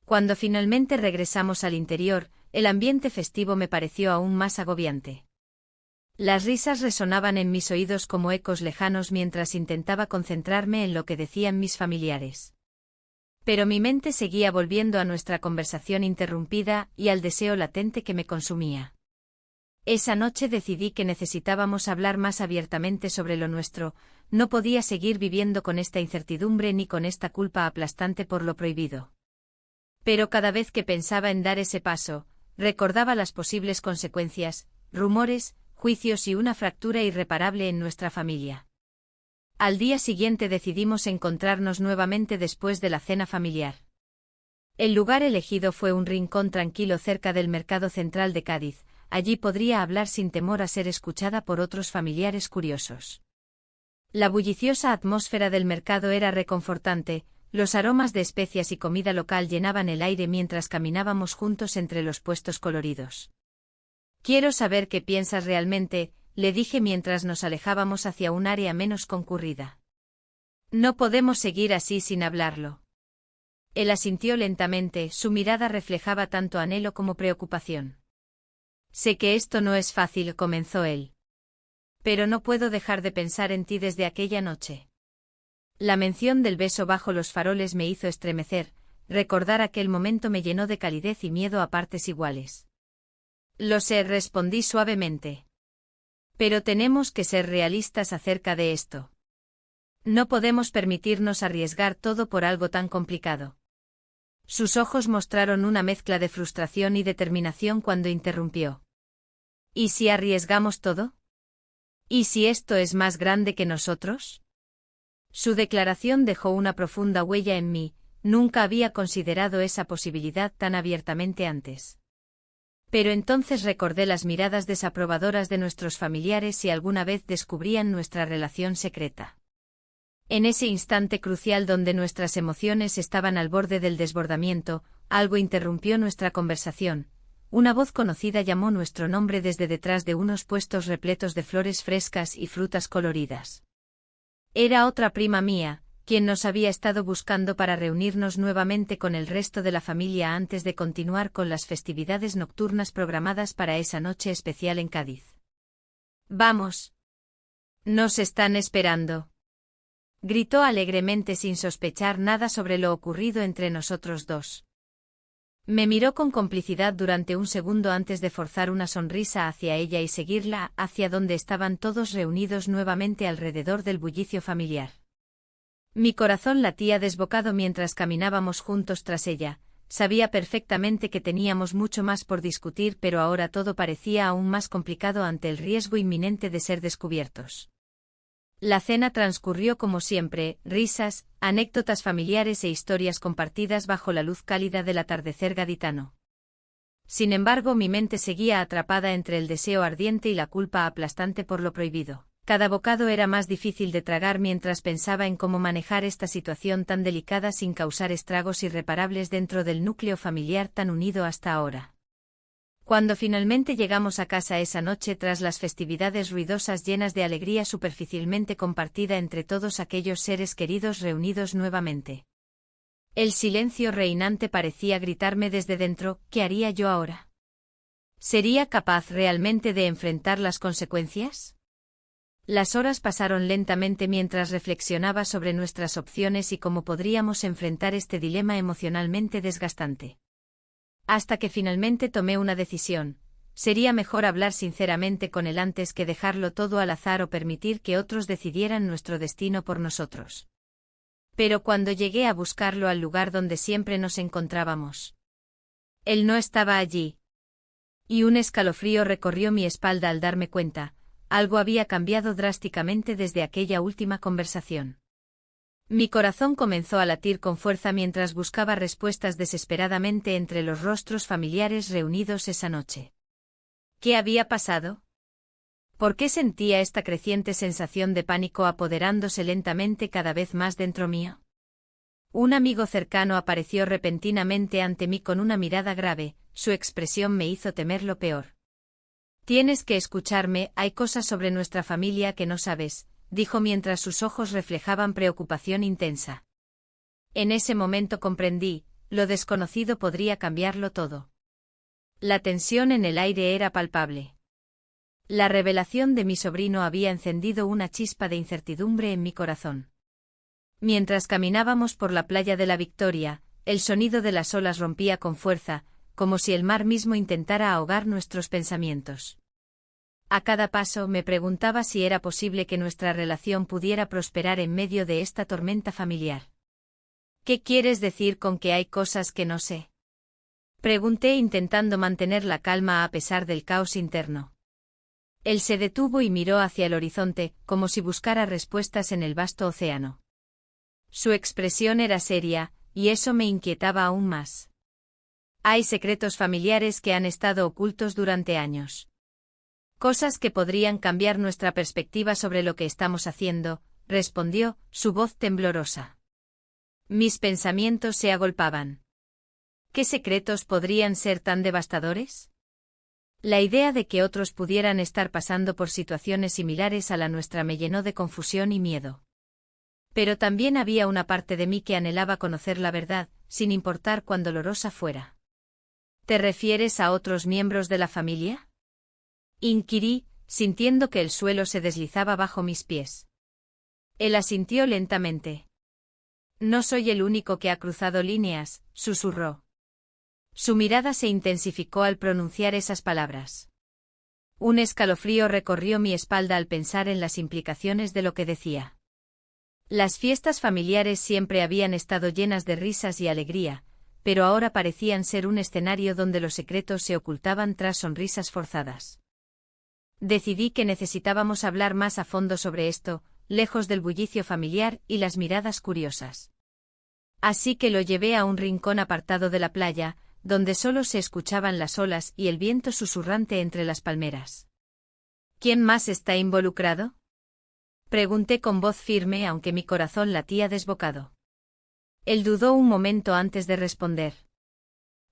Cuando finalmente regresamos al interior, el ambiente festivo me pareció aún más agobiante. Las risas resonaban en mis oídos como ecos lejanos mientras intentaba concentrarme en lo que decían mis familiares. Pero mi mente seguía volviendo a nuestra conversación interrumpida y al deseo latente que me consumía. Esa noche decidí que necesitábamos hablar más abiertamente sobre lo nuestro, no podía seguir viviendo con esta incertidumbre ni con esta culpa aplastante por lo prohibido. Pero cada vez que pensaba en dar ese paso, recordaba las posibles consecuencias, rumores, juicios y una fractura irreparable en nuestra familia. Al día siguiente decidimos encontrarnos nuevamente después de la cena familiar. El lugar elegido fue un rincón tranquilo cerca del mercado central de Cádiz. Allí podría hablar sin temor a ser escuchada por otros familiares curiosos. La bulliciosa atmósfera del mercado era reconfortante, los aromas de especias y comida local llenaban el aire mientras caminábamos juntos entre los puestos coloridos. «Quiero saber qué piensas realmente», le dije mientras nos alejábamos hacia un área menos concurrida. «No podemos seguir así sin hablarlo». Él asintió lentamente, su mirada reflejaba tanto anhelo como preocupación. «Sé que esto no es fácil», comenzó él. «Pero no puedo dejar de pensar en ti desde aquella noche». La mención del beso bajo los faroles me hizo estremecer, recordar aquel momento me llenó de calidez y miedo a partes iguales. «Lo sé», respondí suavemente. «Pero tenemos que ser realistas acerca de esto. No podemos permitirnos arriesgar todo por algo tan complicado». Sus ojos mostraron una mezcla de frustración y determinación cuando interrumpió. ¿Y si arriesgamos todo? ¿Y si esto es más grande que nosotros? Su declaración dejó una profunda huella en mí, nunca había considerado esa posibilidad tan abiertamente antes. Pero entonces recordé las miradas desaprobadoras de nuestros familiares si alguna vez descubrían nuestra relación secreta. En ese instante crucial donde nuestras emociones estaban al borde del desbordamiento, algo interrumpió nuestra conversación. Una voz conocida llamó nuestro nombre desde detrás de unos puestos repletos de flores frescas y frutas coloridas. Era otra prima mía, quien nos había estado buscando para reunirnos nuevamente con el resto de la familia antes de continuar con las festividades nocturnas programadas para esa noche especial en Cádiz. «Vamos. Nos están esperando», gritó alegremente sin sospechar nada sobre lo ocurrido entre nosotros dos. Me miró con complicidad durante un segundo antes de forzar una sonrisa hacia ella y seguirla hacia donde estaban todos reunidos nuevamente alrededor del bullicio familiar. Mi corazón latía desbocado mientras caminábamos juntos tras ella, sabía perfectamente que teníamos mucho más por discutir, pero ahora todo parecía aún más complicado ante el riesgo inminente de ser descubiertos. La cena transcurrió como siempre, risas, anécdotas familiares e historias compartidas bajo la luz cálida del atardecer gaditano. Sin embargo, mi mente seguía atrapada entre el deseo ardiente y la culpa aplastante por lo prohibido. Cada bocado era más difícil de tragar mientras pensaba en cómo manejar esta situación tan delicada sin causar estragos irreparables dentro del núcleo familiar tan unido hasta ahora. Cuando finalmente llegamos a casa esa noche tras las festividades ruidosas llenas de alegría superficialmente compartida entre todos aquellos seres queridos reunidos nuevamente. El silencio reinante parecía gritarme desde dentro, ¿qué haría yo ahora? ¿Sería capaz realmente de enfrentar las consecuencias? Las horas pasaron lentamente mientras reflexionaba sobre nuestras opciones y cómo podríamos enfrentar este dilema emocionalmente desgastante. Hasta que finalmente tomé una decisión. Sería mejor hablar sinceramente con él antes que dejarlo todo al azar o permitir que otros decidieran nuestro destino por nosotros. Pero cuando llegué a buscarlo al lugar donde siempre nos encontrábamos, él no estaba allí. Y un escalofrío recorrió mi espalda al darme cuenta, algo había cambiado drásticamente desde aquella última conversación. Mi corazón comenzó a latir con fuerza mientras buscaba respuestas desesperadamente entre los rostros familiares reunidos esa noche. ¿Qué había pasado? ¿Por qué sentía esta creciente sensación de pánico apoderándose lentamente cada vez más dentro mío? Un amigo cercano apareció repentinamente ante mí con una mirada grave, su expresión me hizo temer lo peor. «Tienes que escucharme, hay cosas sobre nuestra familia que no sabes», dijo mientras sus ojos reflejaban preocupación intensa. En ese momento comprendí, lo desconocido podría cambiarlo todo. La tensión en el aire era palpable. La revelación de mi sobrino había encendido una chispa de incertidumbre en mi corazón. Mientras caminábamos por la playa de la Victoria, el sonido de las olas rompía con fuerza, como si el mar mismo intentara ahogar nuestros pensamientos. A cada paso me preguntaba si era posible que nuestra relación pudiera prosperar en medio de esta tormenta familiar. ¿Qué quieres decir con que hay cosas que no sé? Pregunté intentando mantener la calma a pesar del caos interno. Él se detuvo y miró hacia el horizonte, como si buscara respuestas en el vasto océano. Su expresión era seria, y eso me inquietaba aún más. Hay secretos familiares que han estado ocultos durante años. Cosas que podrían cambiar nuestra perspectiva sobre lo que estamos haciendo, respondió, su voz temblorosa. Mis pensamientos se agolpaban. ¿Qué secretos podrían ser tan devastadores? La idea de que otros pudieran estar pasando por situaciones similares a la nuestra me llenó de confusión y miedo. Pero también había una parte de mí que anhelaba conocer la verdad, sin importar cuán dolorosa fuera. ¿Te refieres a otros miembros de la familia? Inquirí, sintiendo que el suelo se deslizaba bajo mis pies. Él asintió lentamente. No soy el único que ha cruzado líneas, susurró. Su mirada se intensificó al pronunciar esas palabras. Un escalofrío recorrió mi espalda al pensar en las implicaciones de lo que decía. Las fiestas familiares siempre habían estado llenas de risas y alegría, pero ahora parecían ser un escenario donde los secretos se ocultaban tras sonrisas forzadas. Decidí que necesitábamos hablar más a fondo sobre esto, lejos del bullicio familiar y las miradas curiosas. Así que lo llevé a un rincón apartado de la playa, donde solo se escuchaban las olas y el viento susurrante entre las palmeras. ¿Quién más está involucrado? Pregunté con voz firme aunque mi corazón latía desbocado. Él dudó un momento antes de responder.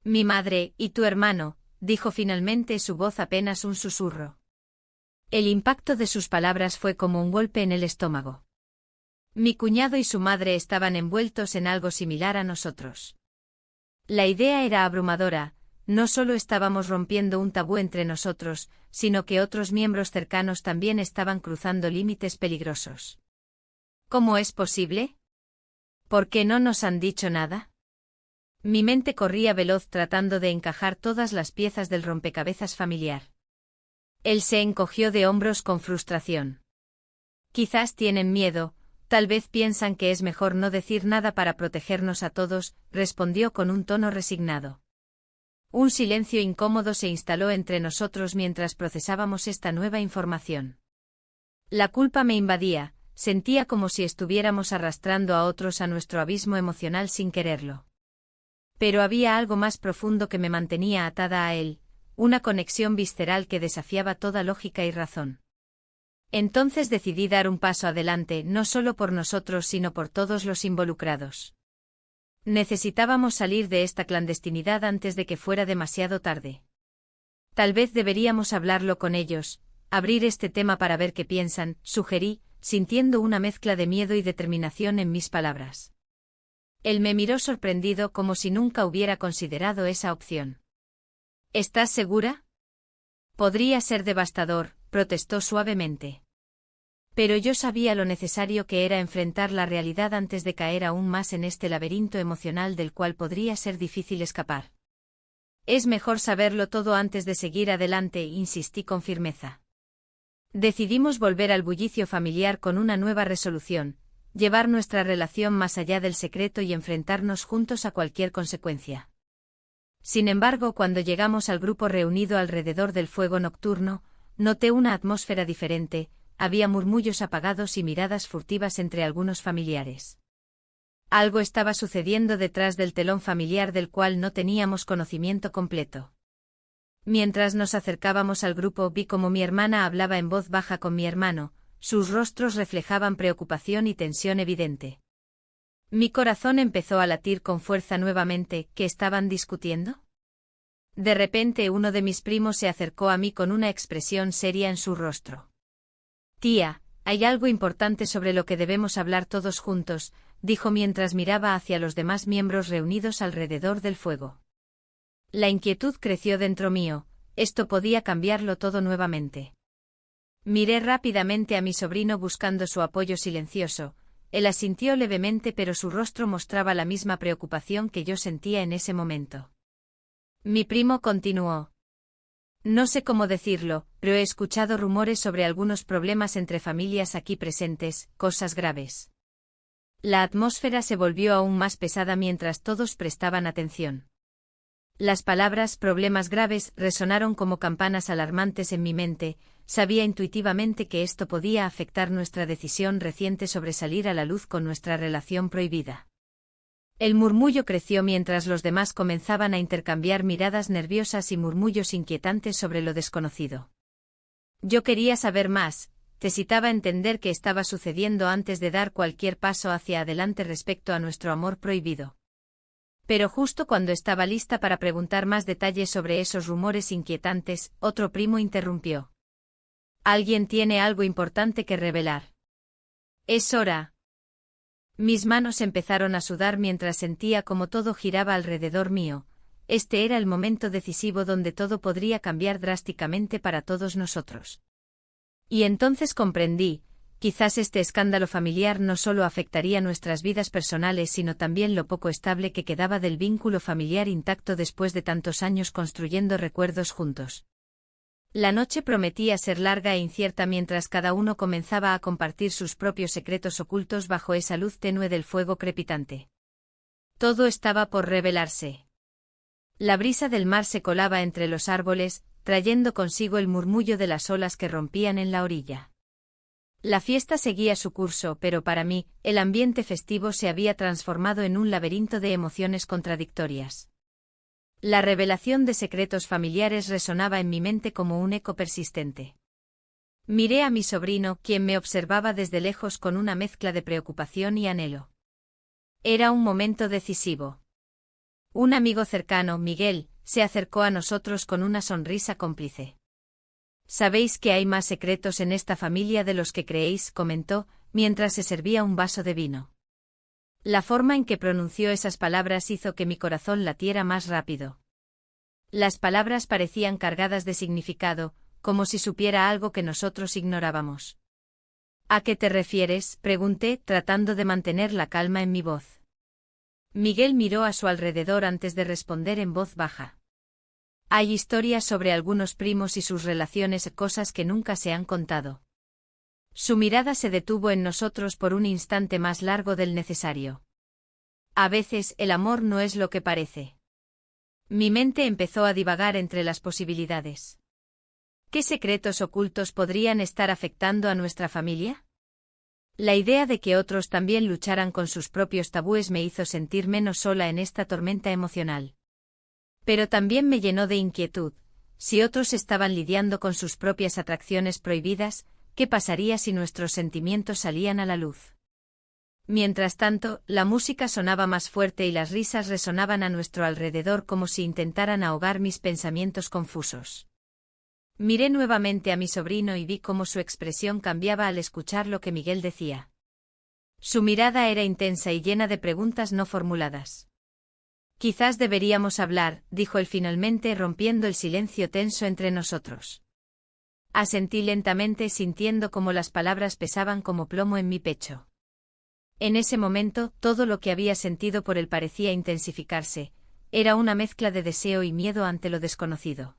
Mi madre y tu hermano, dijo finalmente, su voz apenas un susurro. El impacto de sus palabras fue como un golpe en el estómago. Mi cuñado y su madre estaban envueltos en algo similar a nosotros. La idea era abrumadora, no solo estábamos rompiendo un tabú entre nosotros, sino que otros miembros cercanos también estaban cruzando límites peligrosos. ¿Cómo es posible? ¿Por qué no nos han dicho nada? Mi mente corría veloz tratando de encajar todas las piezas del rompecabezas familiar. Él se encogió de hombros con frustración. Quizás tienen miedo, tal vez piensan que es mejor no decir nada para protegernos a todos, respondió con un tono resignado. Un silencio incómodo se instaló entre nosotros mientras procesábamos esta nueva información. La culpa me invadía, sentía como si estuviéramos arrastrando a otros a nuestro abismo emocional sin quererlo. Pero había algo más profundo que me mantenía atada a él, una conexión visceral que desafiaba toda lógica y razón. Entonces decidí dar un paso adelante, no solo por nosotros sino por todos los involucrados. Necesitábamos salir de esta clandestinidad antes de que fuera demasiado tarde. Tal vez deberíamos hablarlo con ellos, abrir este tema para ver qué piensan, sugerí, sintiendo una mezcla de miedo y determinación en mis palabras. Él me miró sorprendido como si nunca hubiera considerado esa opción. ¿Estás segura? Podría ser devastador, protestó suavemente. Pero yo sabía lo necesario que era enfrentar la realidad antes de caer aún más en este laberinto emocional del cual podría ser difícil escapar. Es mejor saberlo todo antes de seguir adelante, insistí con firmeza. Decidimos volver al bullicio familiar con una nueva resolución, llevar nuestra relación más allá del secreto y enfrentarnos juntos a cualquier consecuencia. Sin embargo, cuando llegamos al grupo reunido alrededor del fuego nocturno, noté una atmósfera diferente. Había murmullos apagados y miradas furtivas entre algunos familiares. Algo estaba sucediendo detrás del telón familiar del cual no teníamos conocimiento completo. Mientras nos acercábamos al grupo vi cómo mi hermana hablaba en voz baja con mi hermano, sus rostros reflejaban preocupación y tensión evidente. Mi corazón empezó a latir con fuerza nuevamente. ¿Qué estaban discutiendo? De repente uno de mis primos se acercó a mí con una expresión seria en su rostro. Tía, hay algo importante sobre lo que debemos hablar todos juntos, dijo mientras miraba hacia los demás miembros reunidos alrededor del fuego. La inquietud creció dentro mío, esto podía cambiarlo todo nuevamente. Miré rápidamente a mi sobrino buscando su apoyo silencioso. Él asintió levemente, pero su rostro mostraba la misma preocupación que yo sentía en ese momento. Mi primo continuó. No sé cómo decirlo, pero he escuchado rumores sobre algunos problemas entre familias aquí presentes, cosas graves. La atmósfera se volvió aún más pesada mientras todos prestaban atención. Las palabras «problemas graves» resonaron como campanas alarmantes en mi mente. Sabía intuitivamente que esto podía afectar nuestra decisión reciente sobre salir a la luz con nuestra relación prohibida. El murmullo creció mientras los demás comenzaban a intercambiar miradas nerviosas y murmullos inquietantes sobre lo desconocido. Yo quería saber más, necesitaba entender qué estaba sucediendo antes de dar cualquier paso hacia adelante respecto a nuestro amor prohibido. Pero justo cuando estaba lista para preguntar más detalles sobre esos rumores inquietantes, otro primo interrumpió. Alguien tiene algo importante que revelar. Es hora. Mis manos empezaron a sudar mientras sentía como todo giraba alrededor mío. Este era el momento decisivo donde todo podría cambiar drásticamente para todos nosotros. Y entonces comprendí, quizás este escándalo familiar no solo afectaría nuestras vidas personales sino también lo poco estable que quedaba del vínculo familiar intacto después de tantos años construyendo recuerdos juntos. La noche prometía ser larga e incierta mientras cada uno comenzaba a compartir sus propios secretos ocultos bajo esa luz tenue del fuego crepitante. Todo estaba por revelarse. La brisa del mar se colaba entre los árboles, trayendo consigo el murmullo de las olas que rompían en la orilla. La fiesta seguía su curso, pero para mí, el ambiente festivo se había transformado en un laberinto de emociones contradictorias. La revelación de secretos familiares resonaba en mi mente como un eco persistente. Miré a mi sobrino, quien me observaba desde lejos con una mezcla de preocupación y anhelo. Era un momento decisivo. Un amigo cercano, Miguel, se acercó a nosotros con una sonrisa cómplice. «Sabéis que hay más secretos en esta familia de los que creéis», comentó, mientras se servía un vaso de vino. La forma en que pronunció esas palabras hizo que mi corazón latiera más rápido. Las palabras parecían cargadas de significado, como si supiera algo que nosotros ignorábamos. «¿A qué te refieres?», pregunté, tratando de mantener la calma en mi voz. Miguel miró a su alrededor antes de responder en voz baja. «Hay historias sobre algunos primos y sus relaciones, cosas que nunca se han contado». Su mirada se detuvo en nosotros por un instante más largo del necesario. «A veces el amor no es lo que parece». Mi mente empezó a divagar entre las posibilidades. ¿Qué secretos ocultos podrían estar afectando a nuestra familia? La idea de que otros también lucharan con sus propios tabúes me hizo sentir menos sola en esta tormenta emocional. Pero también me llenó de inquietud. Si otros estaban lidiando con sus propias atracciones prohibidas, ¿qué pasaría si nuestros sentimientos salían a la luz? Mientras tanto, la música sonaba más fuerte y las risas resonaban a nuestro alrededor como si intentaran ahogar mis pensamientos confusos. Miré nuevamente a mi sobrino y vi cómo su expresión cambiaba al escuchar lo que Miguel decía. Su mirada era intensa y llena de preguntas no formuladas. «Quizás deberíamos hablar», dijo él finalmente, rompiendo el silencio tenso entre nosotros. Asentí lentamente, sintiendo cómo las palabras pesaban como plomo en mi pecho. En ese momento, todo lo que había sentido por él parecía intensificarse. Era una mezcla de deseo y miedo ante lo desconocido.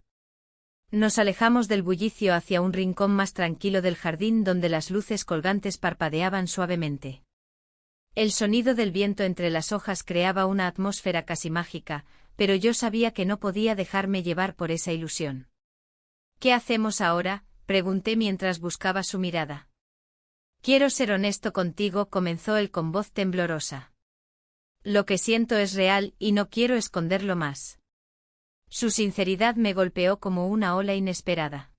Nos alejamos del bullicio hacia un rincón más tranquilo del jardín donde las luces colgantes parpadeaban suavemente. El sonido del viento entre las hojas creaba una atmósfera casi mágica, pero yo sabía que no podía dejarme llevar por esa ilusión. «¿Qué hacemos ahora?», pregunté mientras buscaba su mirada. «Quiero ser honesto contigo», comenzó él con voz temblorosa. «Lo que siento es real y no quiero esconderlo más». Su sinceridad me golpeó como una ola inesperada.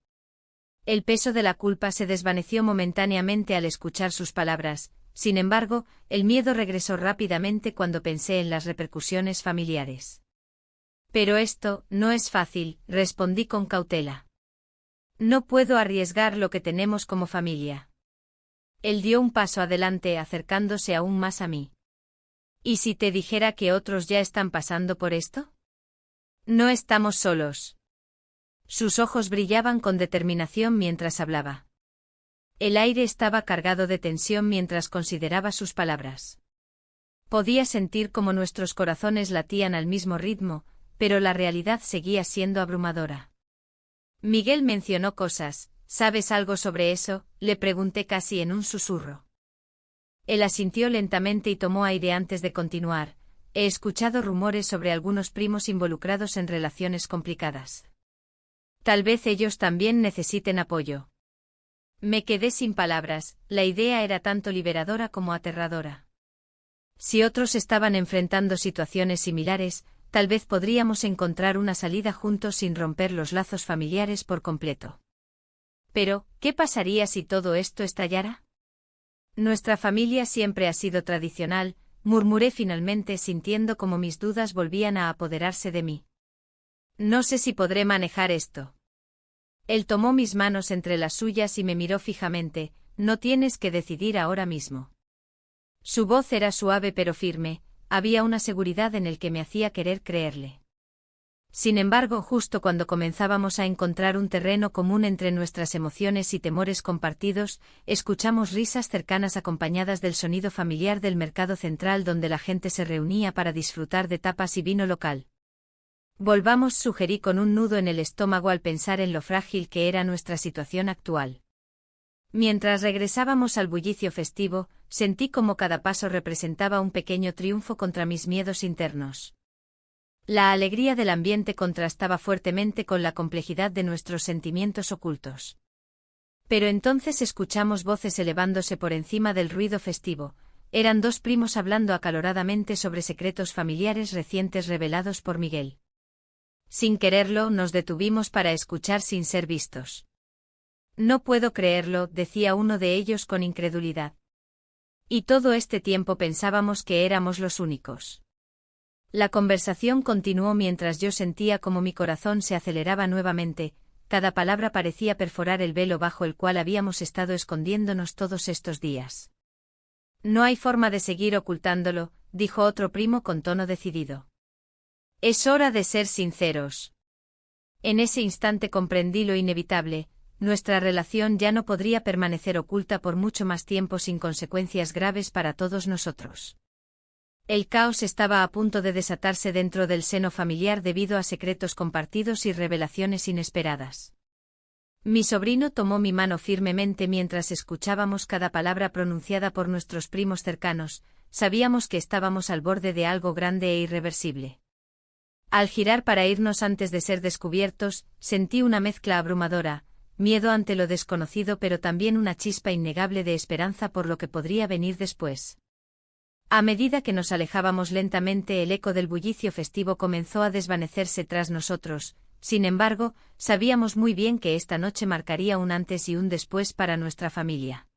El peso de la culpa se desvaneció momentáneamente al escuchar sus palabras. Sin embargo, el miedo regresó rápidamente cuando pensé en las repercusiones familiares. «Pero esto no es fácil», respondí con cautela. «No puedo arriesgar lo que tenemos como familia». Él dio un paso adelante, acercándose aún más a mí. «¿Y si te dijera que otros ya están pasando por esto? No estamos solos». Sus ojos brillaban con determinación mientras hablaba. El aire estaba cargado de tensión mientras consideraba sus palabras. Podía sentir cómo nuestros corazones latían al mismo ritmo, pero la realidad seguía siendo abrumadora. Miguel mencionó cosas. ¿Sabes algo sobre eso?, le pregunté casi en un susurro. Él asintió lentamente y tomó aire antes de continuar. He escuchado rumores sobre algunos primos involucrados en relaciones complicadas. Tal vez ellos también necesiten apoyo. Me quedé sin palabras, la idea era tanto liberadora como aterradora. Si otros estaban enfrentando situaciones similares, tal vez podríamos encontrar una salida juntos sin romper los lazos familiares por completo. Pero, ¿qué pasaría si todo esto estallara? Nuestra familia siempre ha sido tradicional, murmuré finalmente sintiendo como mis dudas volvían a apoderarse de mí. No sé si podré manejar esto. Él tomó mis manos entre las suyas y me miró fijamente. No tienes que decidir ahora mismo. Su voz era suave pero firme, había una seguridad en el que me hacía querer creerle. Sin embargo, justo cuando comenzábamos a encontrar un terreno común entre nuestras emociones y temores compartidos, escuchamos risas cercanas acompañadas del sonido familiar del mercado central donde la gente se reunía para disfrutar de tapas y vino local. Volvamos, sugerí con un nudo en el estómago al pensar en lo frágil que era nuestra situación actual. Mientras regresábamos al bullicio festivo, sentí como cada paso representaba un pequeño triunfo contra mis miedos internos. La alegría del ambiente contrastaba fuertemente con la complejidad de nuestros sentimientos ocultos. Pero entonces escuchamos voces elevándose por encima del ruido festivo. Eran dos primos hablando acaloradamente sobre secretos familiares recientes revelados por Miguel. Sin quererlo, nos detuvimos para escuchar sin ser vistos. No puedo creerlo, decía uno de ellos con incredulidad. Y todo este tiempo pensábamos que éramos los únicos. La conversación continuó mientras yo sentía como mi corazón se aceleraba nuevamente, cada palabra parecía perforar el velo bajo el cual habíamos estado escondiéndonos todos estos días. No hay forma de seguir ocultándolo, dijo otro primo con tono decidido. Es hora de ser sinceros. En ese instante comprendí lo inevitable, nuestra relación ya no podría permanecer oculta por mucho más tiempo sin consecuencias graves para todos nosotros. El caos estaba a punto de desatarse dentro del seno familiar debido a secretos compartidos y revelaciones inesperadas. Mi sobrino tomó mi mano firmemente mientras escuchábamos cada palabra pronunciada por nuestros primos cercanos, sabíamos que estábamos al borde de algo grande e irreversible. Al girar para irnos antes de ser descubiertos, sentí una mezcla abrumadora, miedo ante lo desconocido pero también una chispa innegable de esperanza por lo que podría venir después. A medida que nos alejábamos lentamente, el eco del bullicio festivo comenzó a desvanecerse tras nosotros, sin embargo, sabíamos muy bien que esta noche marcaría un antes y un después para nuestra familia.